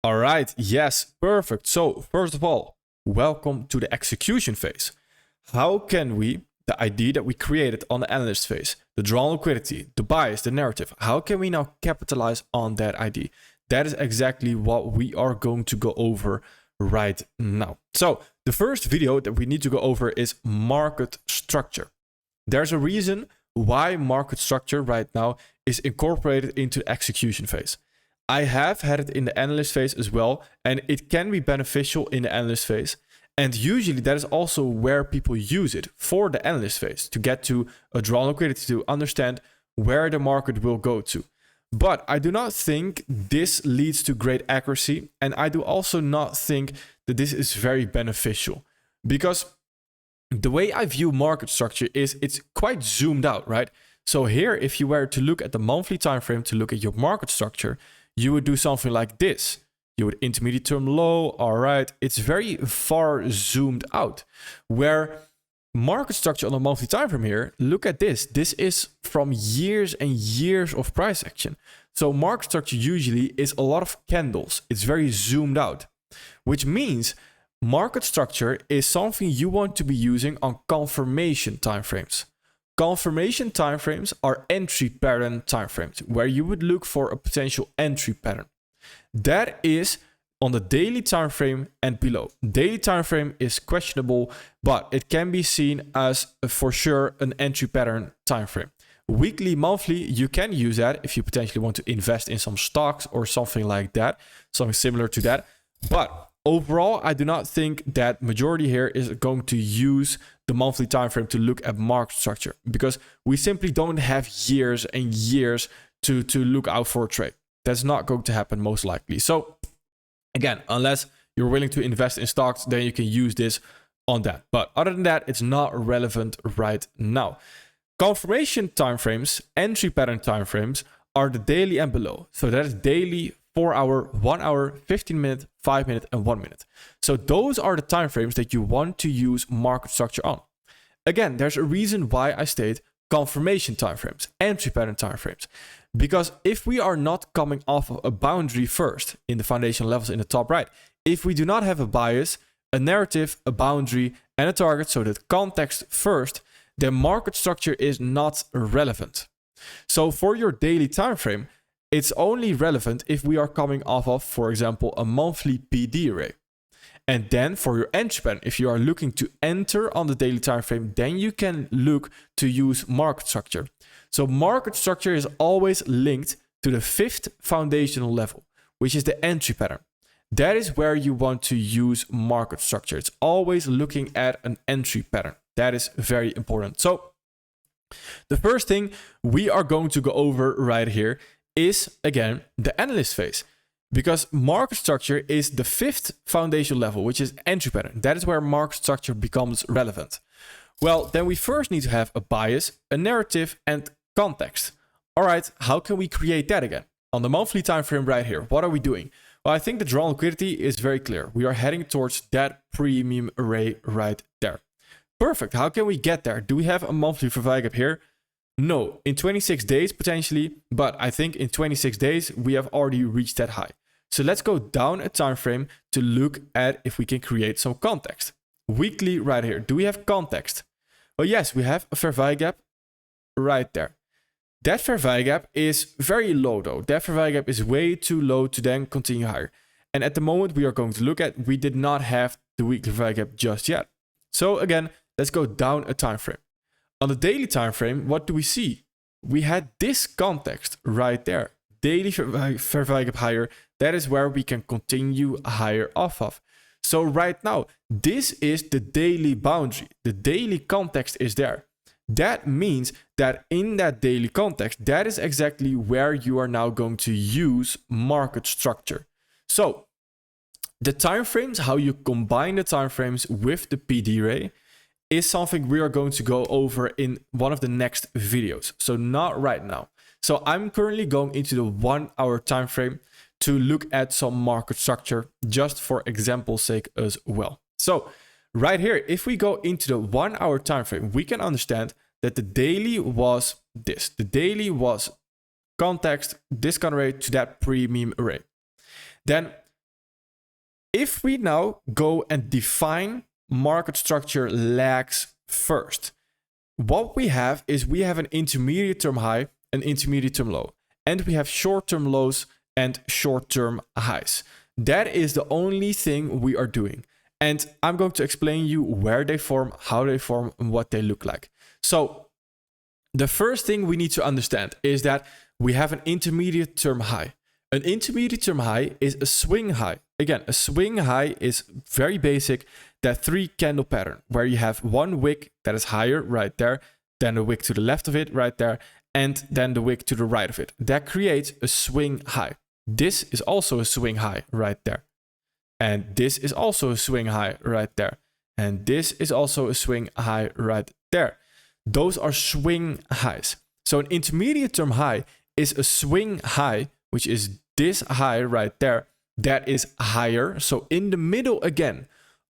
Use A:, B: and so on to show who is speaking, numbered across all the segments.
A: All right, yes, perfect. So first of all, welcome to the execution phase. How can we, the ID that we created on the analyst phase, the drawn liquidity, the bias, the narrative, how can we now capitalize on that ID? That is exactly what we are going to go over right now. So the first video that we need to go over is market structure. There's a reason why market structure right now is incorporated into the execution phase. I have had it in the analyst phase as well, and it can be beneficial in the analyst phase. And usually that is also where people use it for the analyst phase to get to a drawn liquidity, to understand where the market will go to. But I do not think this leads to great accuracy. And I do also not think that this is very beneficial, because the way I view market structure is it's quite zoomed out, right? So here, if you were to look at the monthly time frame to look at your market structure, you would do something like this. You would intermediate term low, all right. It's very far zoomed out. Where market structure on a monthly time frame here, look at this. This is from years and years of price action. So market structure usually is a lot of candles. It's very zoomed out, which means market structure is something you want to be using on confirmation timeframes. Confirmation timeframes are entry pattern timeframes where you would look for a potential entry pattern. That is on the daily time frame and below. Daily time frame is questionable, but it can be seen as for sure an entry pattern time frame. Weekly, monthly, you can use that if you potentially want to invest in some stocks or something like that, something similar to that. But overall, I do not think that majority here is going to use the monthly time frame to look at market structure, because we simply don't have years and years to look out for a trade. That's not going to happen most likely. So again, unless you're willing to invest in stocks, then you can use this on that. But other than that, it's not relevant right now. Confirmation timeframes, entry pattern timeframes are the daily and below. So that is daily, 4 hour, 1 hour, 15 minute, 5 minute, and 1 minute. So those are the timeframes that you want to use market structure on. Again, there's a reason why I state confirmation timeframes, entry pattern timeframes. Because if we are not coming off of a boundary first in the foundation levels in the top right, if we do not have a bias, a narrative, a boundary, and a target, so that context first, then market structure is not relevant. So for your daily time frame, it's only relevant if we are coming off of, for example, a monthly PD array. And then for your entry pattern, if you are looking to enter on the daily time frame, then you can look to use market structure. So market structure is always linked to the 5th foundational level, which is the entry pattern. That is where you want to use market structure. It's always looking at an entry pattern. That is very important. So the first thing we are going to go over right here is, again, the analyst phase. Because market structure is the 5th foundation level, which is entry pattern. That is where market structure becomes relevant. Well, then we first need to have a bias, a narrative, and context. All right, how can we create that again? On the monthly time frame right here, what are we doing? Well, I think the drawn liquidity is very clear. We are heading towards that premium array right there. Perfect. How can we get there? Do we have a monthly fair value gap here? No, in 26 days potentially, but I think in 26 days we have already reached that high. So let's go down a time frame to look at if we can create some context. Weekly right here. Do we have context? Well, yes, we have a fair value gap right there. That fair value gap is very low though. That fair value gap is way too low to then continue higher. And at the moment we are going to look at, we did not have the weekly fair value gap just yet. So again, let's go down a time frame. On the daily time frame, what do we see? We had this context right there. Daily fair value gap higher. That is where we can continue higher off of. So right now, this is the daily boundary. The daily context is there. That means that in that daily context, that is exactly where you are now going to use market structure. So the timeframes, how you combine the timeframes with the PD array, is something we are going to go over in one of the next videos. So not right now. So I'm currently going into the 1 hour time frame to look at some market structure, just for example's sake as well. So right here, if we go into the 1 hour time frame, we can understand that the daily was this. The daily was context, discount rate to that premium array. Then If we now go and define market structure lags first, what we have is we have an intermediate term high, an intermediate term low, and we have short-term lows and short-term highs. That is the only thing we are doing. And I'm going to explain you where they form, how they form, and what they look like. So the first thing we need to understand is that we have an intermediate term high. An intermediate term high is a swing high. Again, a swing high is very basic, that 3 candle pattern where you have one wick that is higher right there, then the wick to the left of it right there, and then the wick to the right of it. That creates a swing high. This is also a swing high right there. And this is also a swing high right there. And this is also a swing high right there. Those are swing highs. So an intermediate term high is a swing high, which is this high right there, that is higher. So in the middle again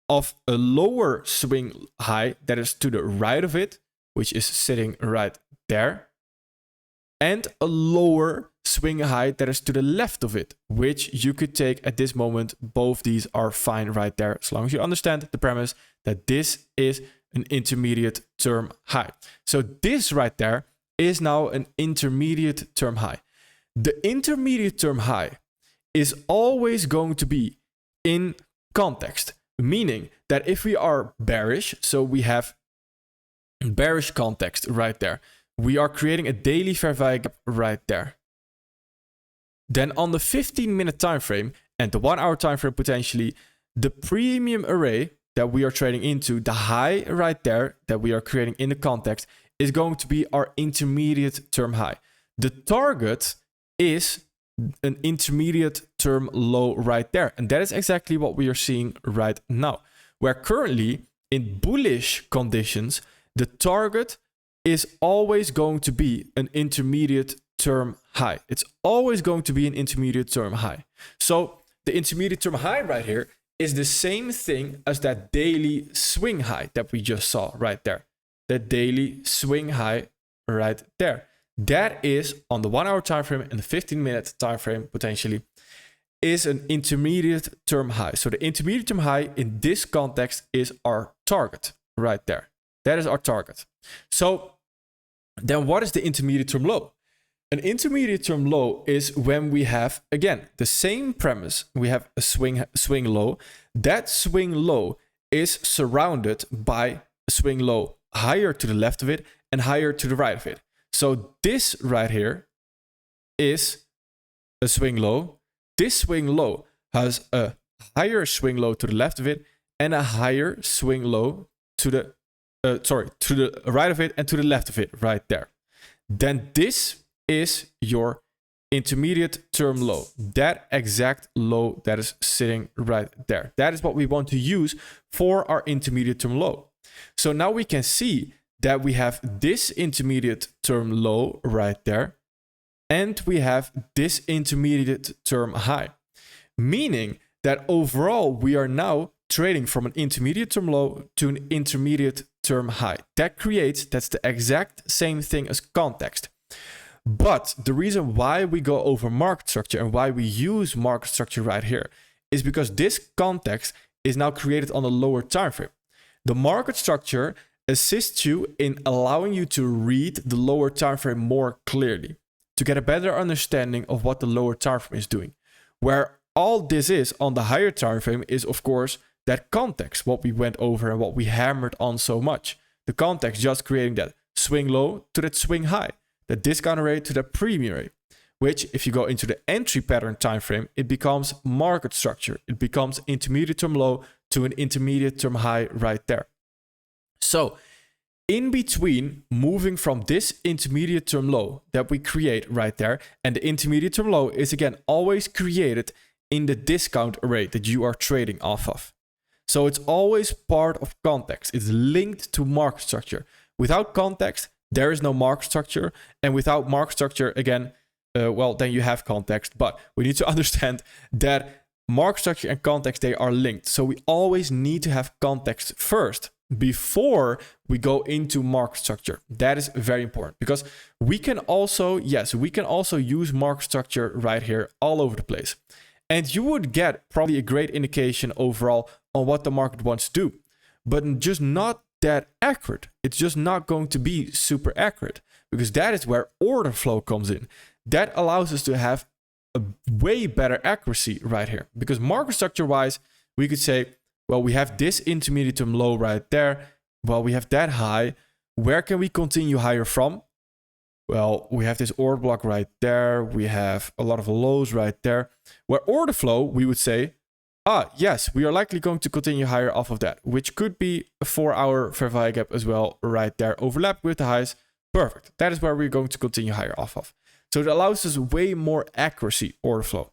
A: of a lower swing high that is to the right of it, which is sitting right there, and a lower swing high that is to the left of it, which you could take at this moment. Both these are fine right there, as long as you understand the premise that this is an intermediate term high. So this right there is now an intermediate term high. The intermediate term high is always going to be in context, meaning that if we are bearish, so we have bearish context right there, we are creating a daily fair value gap right there. Then on the 15-minute time frame and the 1-hour time frame potentially, the premium array that we are trading into, the high right there that we are creating in the context, is going to be our intermediate term high. The target is an intermediate term low right there. And that is exactly what we are seeing right now, where currently in bullish conditions, the target is always going to be an intermediate term high. It's always going to be an intermediate term high. So the intermediate term high right here is the same thing as that daily swing high that we just saw right there. That daily swing high right there. That is on the 1-hour time frame and the 15-minute time frame potentially is an intermediate term high. So the intermediate term high in this context is our target right there. That is our target. So then what is the intermediate term low? An intermediate term low is when we have, again, the same premise. We have a swing low. That swing low is surrounded by a swing low higher to the left of it and higher to the right of it. So this right here is a swing low. This swing low has a higher swing low to the left of it and a higher swing low to the to the right of it and to the left of it right there. Then this is your intermediate term low. That exact low that is sitting right there. That is what we want to use for our intermediate term low. So now we can see that we have this intermediate term low right there, and we have this intermediate term high, meaning that overall we are now trading from an intermediate term low to an intermediate term high. That's the exact same thing as context. But the reason why we go over market structure and why we use market structure right here is because this context is now created on a lower time frame. The market structure assists you in allowing you to read the lower time frame more clearly, to get a better understanding of what the lower time frame is doing. Where all this is on the higher time frame is, of course, that context, what we went over and what we hammered on so much. The context just creating that swing low to that swing high, that discount rate to that premium rate, which if you go into the entry pattern time frame, it becomes market structure. It becomes intermediate term low to an intermediate term high right there. So in between moving from this intermediate term low that we create right there, and the intermediate term low is again always created in the discount array that you are trading off of. So it's always part of context. It's linked to market structure. Without context, there is no market structure. And without market structure, again, then you have context. But we need to understand that market structure and context, they are linked. So we always need to have context first before we go into market structure. That is very important because we can also use market structure right here all over the place. And you would get probably a great indication overall on what the market wants to do, but just not that accurate. It's just not going to be super accurate, because that is where order flow comes in. That allows us to have a way better accuracy right here, because market structure wise, we could say, well, we have this intermediate term low right there. Well, we have that high. Where can we continue higher from? Well, we have this order block right there. We have a lot of lows right there. Where order flow, we would say, yes, we are likely going to continue higher off of that, which could be a 4-hour fair value gap as well right there, overlap with the highs. Perfect. That is where we're going to continue higher off of. So it allows us way more accuracy, order flow.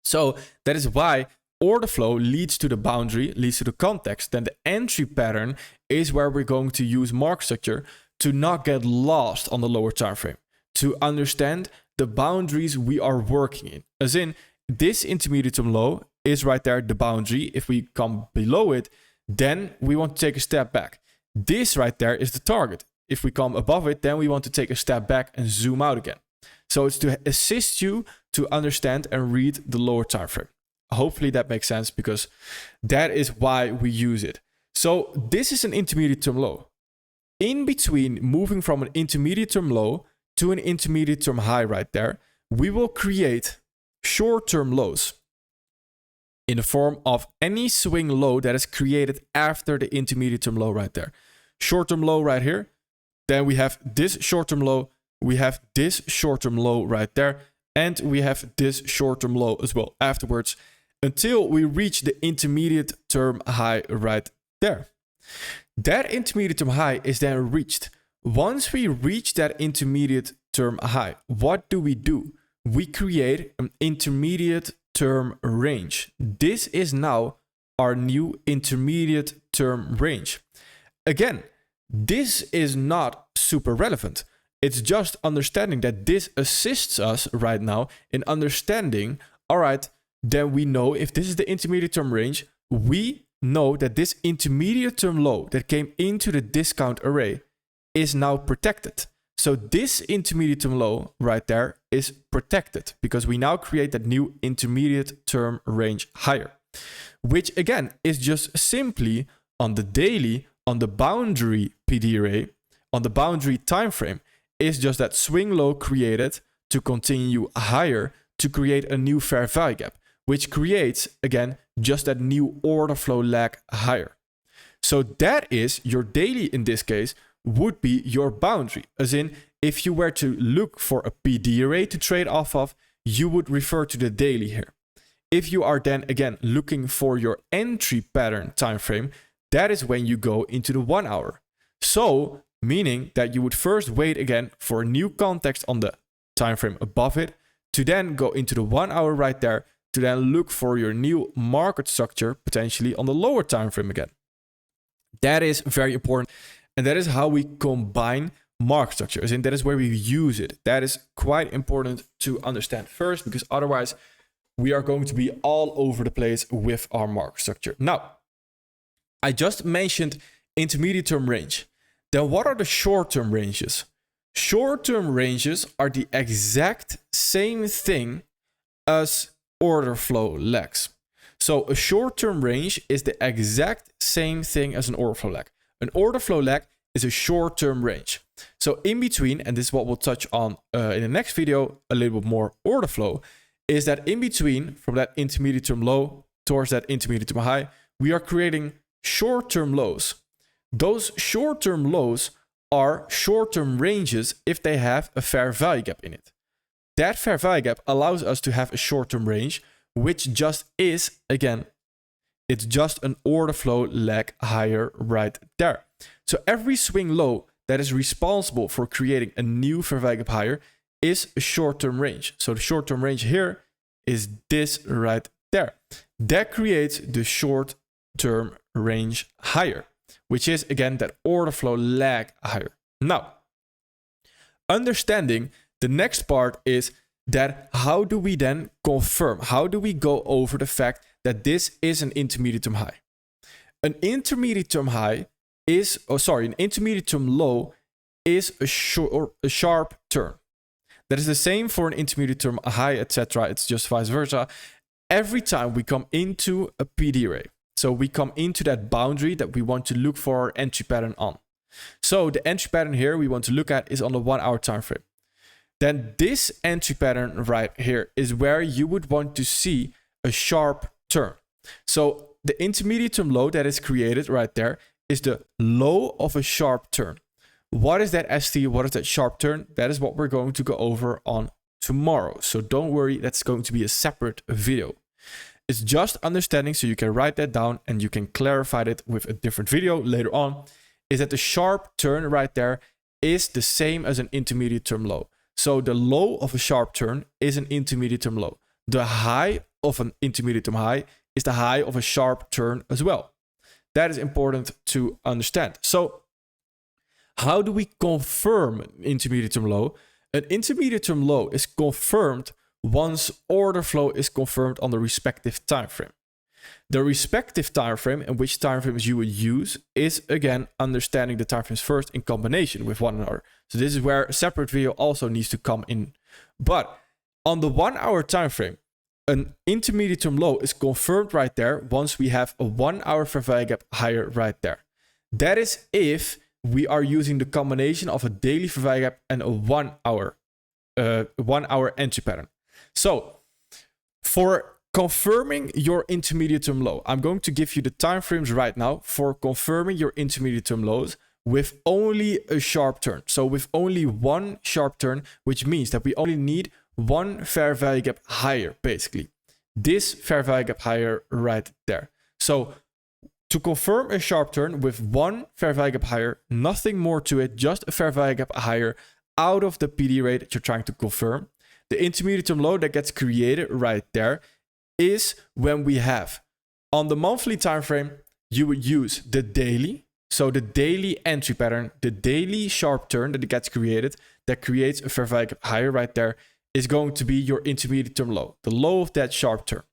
A: So that is why order flow leads to the boundary, leads to the context. Then the entry pattern is where we're going to use market structure to not get lost on the lower time frame, to understand the boundaries we are working in. As in, this intermediate term low is right there, the boundary. If we come below it, then we want to take a step back. This right there is the target. If we come above it, then we want to take a step back and zoom out again. So it's to assist you to understand and read the lower time frame. Hopefully that makes sense, because that is why we use it. So this is an intermediate term low. In between moving from an intermediate term low to an intermediate term high right there, we will create short-term lows in the form of any swing low that is created after the intermediate term low right there. Short-term low right here. Then we have this short-term low. We have this short-term low right there. And we have this short-term low as well afterwards, until we reach the intermediate term high right there. That intermediate term high is then reached. Once we reach that intermediate term high, what do? We create an intermediate term range. This is now our new intermediate term range. Again, this is not super relevant. It's just understanding that this assists us right now in understanding, all right, then we know if this is the intermediate term range, we know that this intermediate term low that came into the discount array is now protected. So this intermediate term low right there is protected, because we now create that new intermediate term range higher, which again is just simply on the daily, on the boundary PD array, on the boundary time frame, is just that swing low created to continue higher to create a new fair value gap, which creates, again, just that new order flow lag higher. So that is your daily, in this case, would be your boundary. As in, if you were to look for a PD array to trade off of, you would refer to the daily here. If you are then, again, looking for your entry pattern time frame, that is when you go into the 1 hour. So, meaning that you would first wait again for a new context on the time frame above it, to then go into the 1 hour right there, to then look for your new market structure potentially on the lower time frame again. That is very important, and that is how we combine market structure, as in that is where we use it. That is quite important to understand first, because otherwise we are going to be all over the place with our market structure. Now, I just mentioned intermediate term range. Then what are the short-term ranges? Short-term ranges are the exact same thing as order flow lags. So a short-term range is the exact same thing as an order flow lag. An order flow lag is a short-term range. So in between, and this is what we'll touch on in the next video, a little bit more order flow, is that in between from that intermediate term low towards that intermediate term high, we are creating short-term lows. Those short-term lows are short-term ranges if they have a fair value gap in it. That fair value gap allows us to have a short-term range, which just is, again, it's just an order flow lag higher right there. So every swing low that is responsible for creating a new fair value gap higher is a short-term range. So the short-term range here is this right there. That creates the short-term range higher, which is, again, that order flow lag higher. Now, understanding the next part is that how do we then confirm? How do we go over the fact that this is an intermediate term high? An intermediate term high is, an intermediate term low is a sharp turn. That is the same for an intermediate term high, etc. It's just vice versa. every time we come into a PD array, so we come into that boundary that we want to look for our entry pattern on. So the entry pattern here we want to look at is on the 1 hour time frame. Then this entry pattern right here is where you would want to see a sharp turn. So the intermediate term low that is created right there is the low of a sharp turn. What is that ST? What is that sharp turn? That is what we're going to go over on tomorrow. So don't worry, that's going to be a separate video. It's just understanding, so you can write that down and you can clarify it with a different video later on, is that the sharp turn right there is the same as an intermediate term low. So the low of a sharp turn is an intermediate term low. The high of an intermediate term high is the high of a sharp turn as well. That is important to understand. So how do we confirm an intermediate term low? An intermediate term low is confirmed once order flow is confirmed on the respective time frame. The respective time frame and which time frames you would use is, again, understanding the time frames first in combination with one another. So this is where a separate video also needs to come in. But on the 1 hour time frame, an intermediate term low is confirmed right there once we have a 1 hour fair value gap higher right there. That is if we are using the combination of a daily fair value gap and a 1 hour entry pattern. So for confirming your intermediate term low, I'm going to give you the time frames right now for confirming your intermediate term lows with only a sharp turn. So with only one sharp turn, which means that we only need one fair value gap higher, basically. This fair value gap higher right there. So to confirm a sharp turn with one fair value gap higher, nothing more to it, just a fair value gap higher out of the PD array that you're trying to confirm. The intermediate term low that gets created right there is when we have on the monthly time frame, you would use the daily. So the daily entry pattern, the daily sharp turn that it gets created, that creates a fair value gap higher right there, is going to be your intermediate term low, the low of that sharp turn.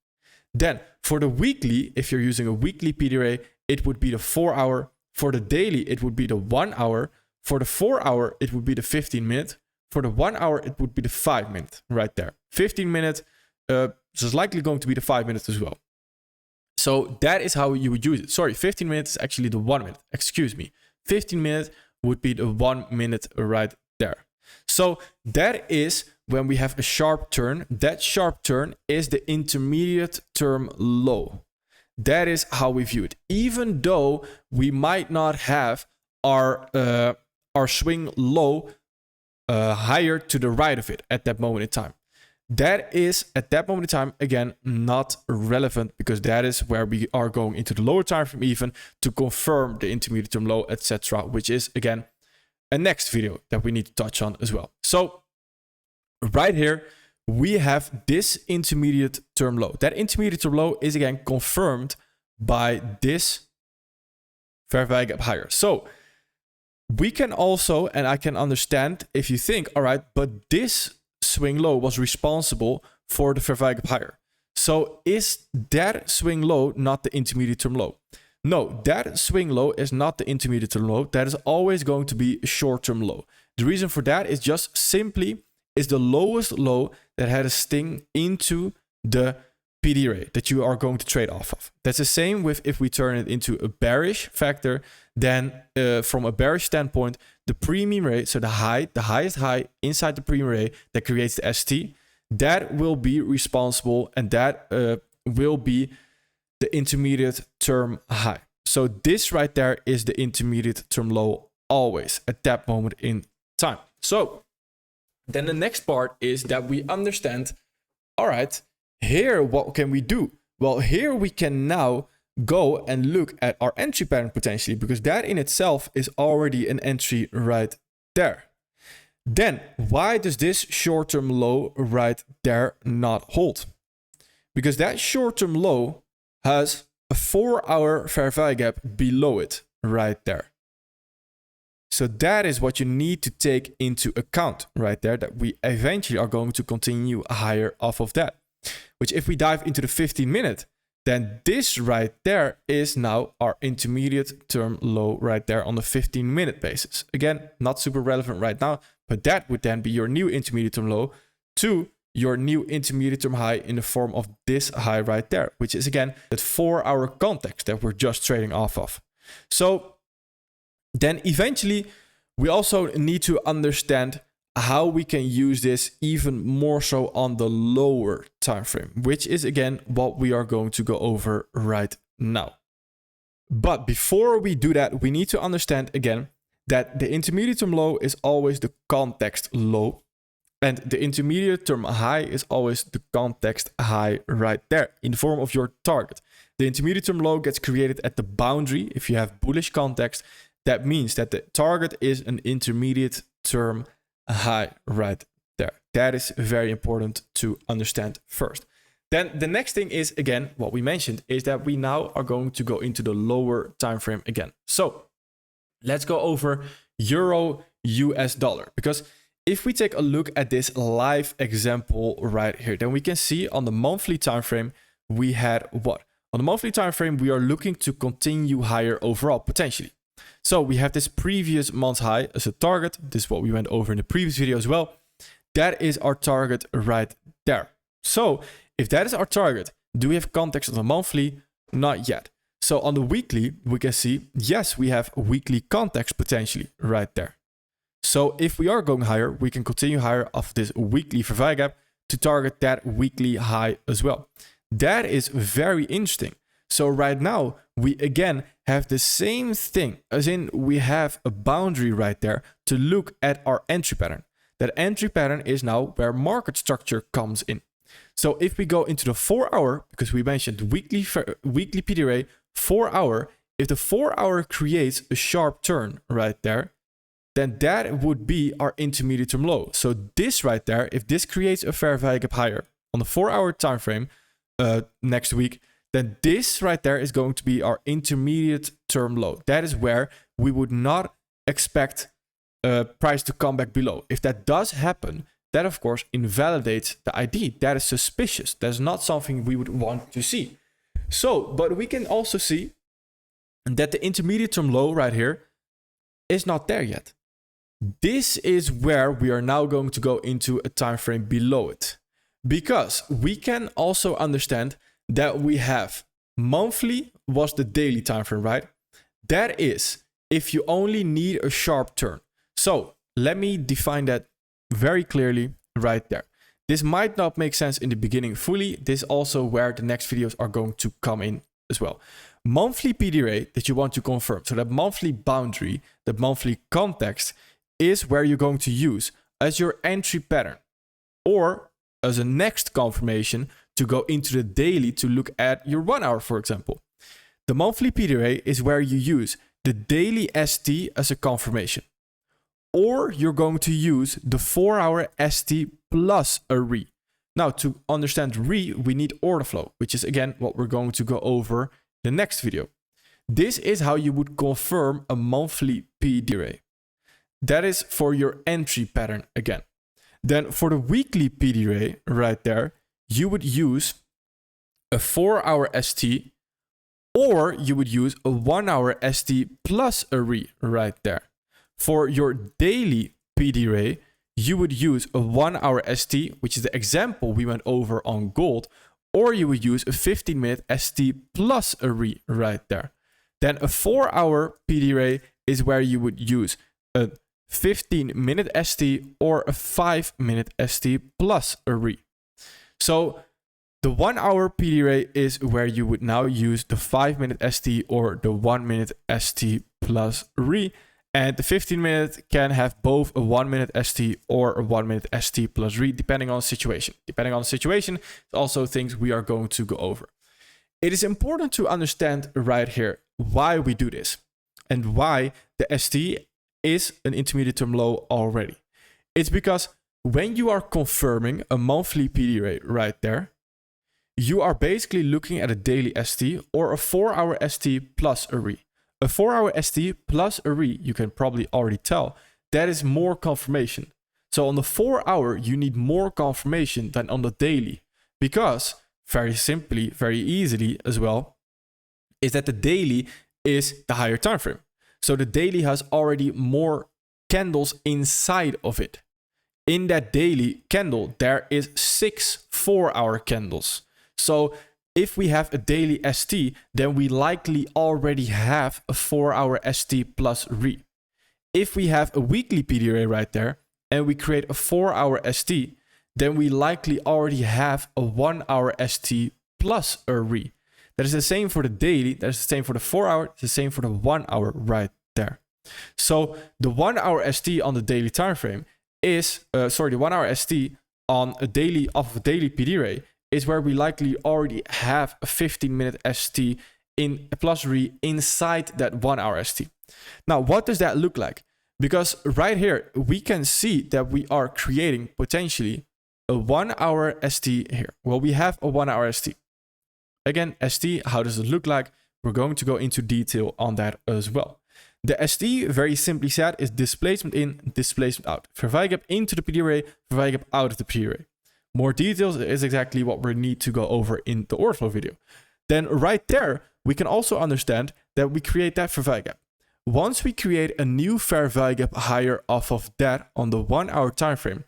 A: Then for the weekly, if you're using a weekly PD array, it would be the 4 hour. For the daily, it would be the 1 hour. For the 4 hour, it would be the 15 minute. For the 1 hour, it would be the 5 minute right there. 15 minute, is likely going to be the 5 minutes as well. So that is how you would use it. Sorry, 15 minutes is actually the 1 minute. Excuse me. 15 minutes would be the 1 minute right there. So that is when we have a sharp turn. That sharp turn is the intermediate term low. That is how we view it. Even though we might not have our swing low higher to the right of it at that moment in time. That is, at that moment in time, again, not relevant because that is where we are going into the lower time frame even to confirm the intermediate term low, etc., which is, again, a next video that we need to touch on as well. So right here, we have this intermediate term low. That intermediate term low is, again, confirmed by this fair value gap higher. So we can also, and I can understand if you think, all right, but this swing low was responsible for the fair value gap higher. So is that swing low not the intermediate term low? No, that swing low is not the intermediate term low. That is always going to be a short-term low. The reason for that is just simply is the lowest low that had a sting into the PD array that you are going to trade off of. That's the same with if we turn it into a bearish factor, then from a bearish standpoint, the premium array, so the highest high inside the premium array that creates the ST, that will be responsible and that will be the intermediate term high. So this right there is the intermediate term low always at that moment in time. So then the next part is that we understand, all right, here, what can we do? Well, here we can now go and look at our entry pattern potentially, because that in itself is already an entry right there. Then why does this short-term low right there not hold? Because that short-term low has a 4-hour fair value gap below it right there. So that is what you need to take into account right there, that we eventually are going to continue higher off of that. Which if we dive into the 15-minute, then this right there is now our intermediate term low right there on the 15-minute basis. Again, not super relevant right now, but that would then be your new intermediate term low to your new intermediate term high in the form of this high right there, which is again that 4-hour context that we're just trading off of. So then eventually we also need to understand how we can use this even more so on the lower time frame, which is again what we are going to go over right now. But before we do that, we need to understand again that the intermediate term low is always the context low, and the intermediate term high is always the context high right there in the form of your target. The intermediate term low gets created at the boundary. If you have bullish context, that means that the target is an intermediate term high right there. That is very important to understand first. Then the next thing is, again, what we mentioned is that we now are going to go into the lower time frame again. So let's go over Euro US dollar, because if we take a look at this live example right here, then we can see on the monthly time frame we had what? On the monthly time frame, we are looking to continue higher overall potentially. So we have this previous month's high as a target. This is what we went over in the previous video as well. That is our target right there. So if that is our target, do we have context on the monthly? Not yet. So on the weekly, we can see, yes, we have weekly context potentially right there. So if we are going higher, we can continue higher off this weekly Verweij gap to target that weekly high as well. That is very interesting. So right now, we again have the same thing, as in we have a boundary right there to look at our entry pattern. That entry pattern is now where market structure comes in. So if we go into the 4-hour, because we mentioned weekly PDRA, 4-hour, if the 4-hour creates a sharp turn right there, then that would be our intermediate term low. So this right there, if this creates a Verweij gap higher on the 4-hour time frame next week, then this right there is going to be our intermediate term low. That is where we would not expect price to come back below. If that does happen, that of course invalidates the ID. That is suspicious. That's not something we would want to see. So, but we can also see that the intermediate term low right here is not there yet. This is where we are now going to go into a time frame below it, because we can also understand that we have monthly was the daily time frame, right? That is if you only need a sharp turn. So let me define that very clearly right there. This might not make sense in the beginning fully. This is also where the next videos are going to come in as well. Monthly PDRA that you want to confirm. So that monthly boundary, the monthly context is where you're going to use as your entry pattern or as a next confirmation to go into the daily to look at your 1-hour, for example. The monthly PDRA is where you use the daily ST as a confirmation. Or you're going to use the 4-hour ST plus a RE. Now, to understand RE, we need order flow, which is again what we're going to go over the next video. This is how you would confirm a monthly PDRA. That is for your entry pattern again. Then for the weekly PDRA right there, you would use a 4-hour ST, or you would use a 1-hour ST plus a RE right there. For your daily PDRA, you would use a 1-hour ST, which is the example we went over on gold, or you would use a 15-minute ST plus a RE right there. Then a 4-hour PDRA is where you would use a 15-minute ST or a 5-minute ST plus a RE. So the 1-hour PDRA is where you would now use the 5-minute ST or the 1-minute ST plus RE. And the 15-minute can have both a 1-minute ST or a 1-minute ST plus RE, depending on the situation. Depending on the situation, it's also things we are going to go over. It is important to understand right here why we do this and why the ST is an intermediate term low already. It's because when you are confirming a monthly PDRA right there, you are basically looking at a daily ST or a 4-hour ST plus a RE. A 4-hour ST plus a RE, you can probably already tell, that is more confirmation. So on the 4-hour, you need more confirmation than on the daily, because very simply, very easily as well, is that the daily is the higher time frame. So the daily has already more candles inside of it. in that daily candle, there is 6 4-hour candles. So if we have a daily ST, then we likely already have a 4-hour ST plus RE. If we have a weekly PDRA right there, and we create a 4-hour ST, then we likely already have a 1-hour ST plus a RE. That is the same for the daily, that is the same for the 4-hour, it's the same for the 1-hour right there. So the 1-hour ST on the daily time frame is, the 1-hour ST on a daily off of a daily PDRA is where we likely already have a 15-minute ST in plus RE inside that 1-hour ST. Now, what does that look like? Because right here, we can see that we are creating potentially a 1-hour ST here. Well, we have a 1-hour ST. Again, ST, how does it look like? We're going to go into detail on that as well. The ST, very simply said, is displacement in, displacement out. Vervij gap into the PDRA, vervij gap out of the PDRA. More details is exactly what we need to go over in the order flow video. Then right there, we can also understand that we create that vervij gap. Once we create a new vervij gap higher off of that on the 1-hour time frame,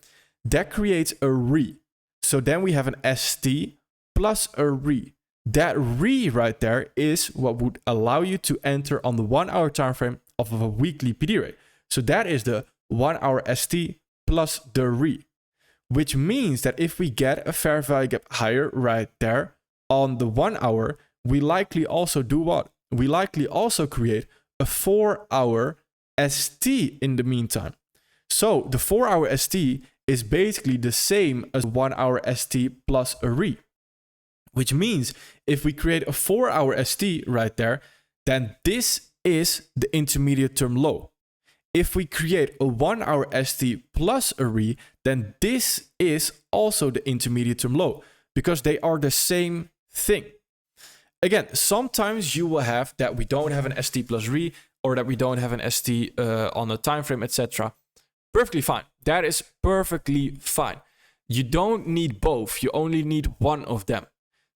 A: that creates a RE. So then we have an ST plus a RE. That RE right there is what would allow you to enter on the 1-hour time frame of a weekly PDRA. So that is the 1-hour ST plus the RE, which means that if we get a vervij gap higher right there on the 1-hour, we likely also do what? We likely also create a 4-hour ST in the meantime. So the 4-hour ST is basically the same as 1-hour ST plus a RE, which means if we create a 4-hour ST right there, then this is the intermediate term low. If we create a 1-hour ST plus a RE, then this is also the intermediate term low because they are the same thing. Again, sometimes you will have that we don't have an ST plus RE or that we don't have an ST on a time frame, etc. Perfectly fine. That is perfectly fine. You don't need both. You only need one of them.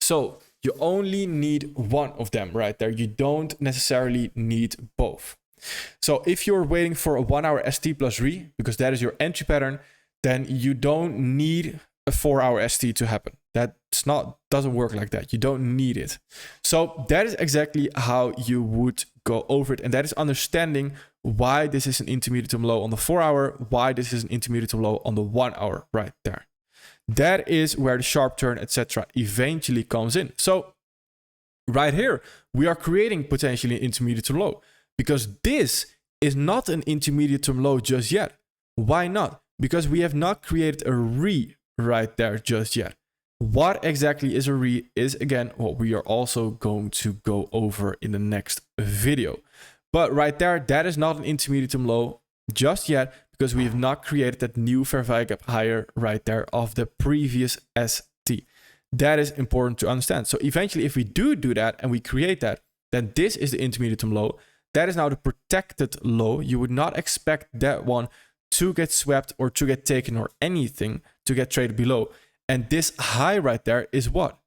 A: So you only need one of them right there. You don't necessarily need both. So if you're waiting for a 1-hour ST plus RE, because that is your entry pattern, then you don't need a 4-hour ST to happen. Doesn't work like that. You don't need it. So that is exactly how you would go over it. And that is understanding why this is an intermediate term low on the 4-hour, why this is an intermediate term low on the 1-hour right there. That is where the sharp turn, etc. eventually comes in. So right here, we are creating potentially an intermediate term low because this is not an intermediate term low just yet. Why not? Because we have not created a RE right there just yet. What exactly is a RE is, again, what we are also going to go over in the next video. But right there, that is not an intermediate term low just yet because we have not created that new vervij gap higher right there of the previous ST. That is important to understand. So eventually, if we do that and we create that, then this is the intermediate term low. That is now the protected low. You would not expect that one to get swept or to get taken or anything to get traded below. And this high right there is what?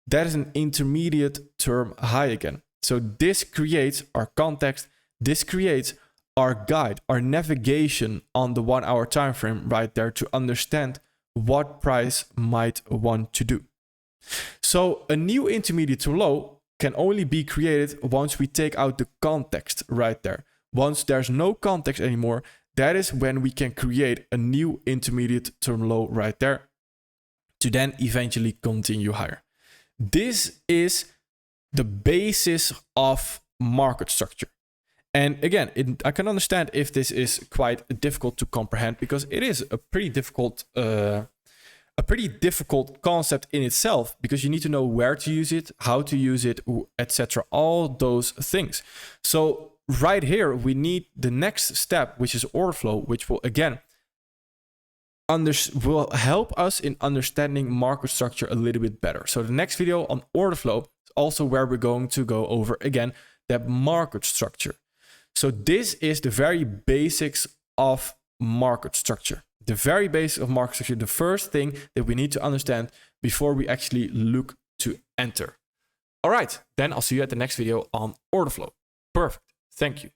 A: That is an intermediate term high again. So this creates our context. This creates our guide, our navigation on the 1-hour time frame right there to understand what price might want to do. So a new intermediate term low can only be created once we take out the context right there. Once there's no context anymore, that is when we can create a new intermediate term low right there to then eventually continue higher. This is the basis of market structure. And again, I can understand if this is quite difficult to comprehend because it is a pretty difficult concept in itself because you need to know where to use it, how to use it, etc. All those things. So right here, we need the next step, which is order flow, which will again will help us in understanding market structure a little bit better. So the next video on order flow is also where we're going to go over again that market structure. So this is the very basics of market structure. The very basics of market structure, the first thing that we need to understand before we actually look to enter. All right, then I'll see you at the next video on order flow. Perfect. Thank you.